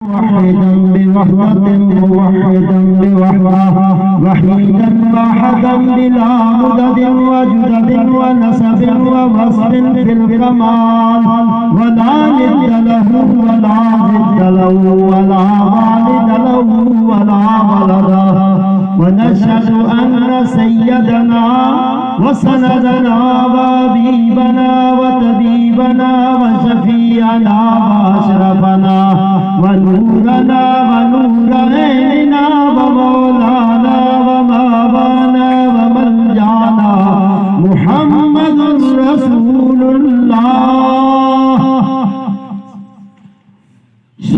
واحدا بوحدة موحدا بوحدة وحيدا واحدا بلا مدد وجدد ونسب ووصف في الكمال ولا ند له ولا ضد له ولا والد له ولا ولد ونشهد أن سيدنا وسندنا وحبيبنا وطبيبنا وشفيعنا وأشرفنا ونورنا ونور عيننا ومولانا ومابانا وملجانا محمد رسول الله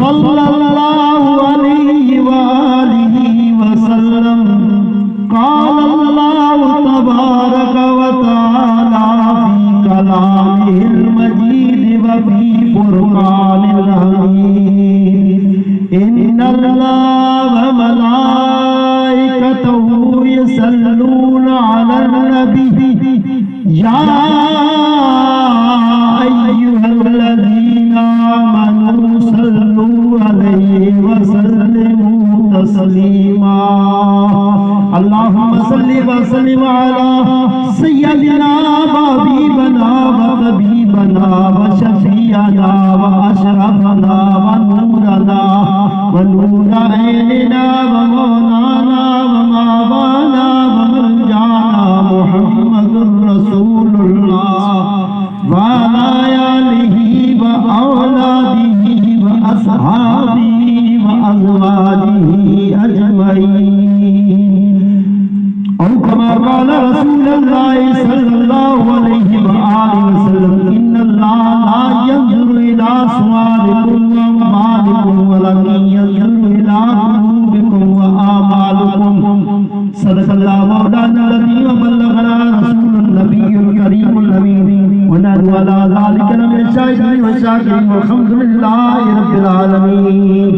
صلى الله عليه وآله وسلم قال الله تبارك وتعالى في كلامه المجيد وفي فرقان الحميد إن الله وملائكته يصلون على النبي يا أيها الذين آمنوا صلوا عليه وسلموا تسليما اللهم صل وسلم على سيدنا وحبيبنا وطبيبنا وشفيعنا وأشرفنا ونورنا ونور عيننا ومولانا ومابانا وملجانا محمد رسول الله وعلى آله وأولاده وأصحابه وأزواجه أجمعين أو كما قال رسول الله صلى الله عليه وآله وسلم إن الله لا ينظر إلى صوركم وأموالكم ولكن ينظر إلى قلوبكم وأعمالكم صدق الله مولانا الذي وبلغنا رسول النبي الكريم الأمين ونحن على ذلك من الشاهدين والشاكرين والحمد لله رب العالمين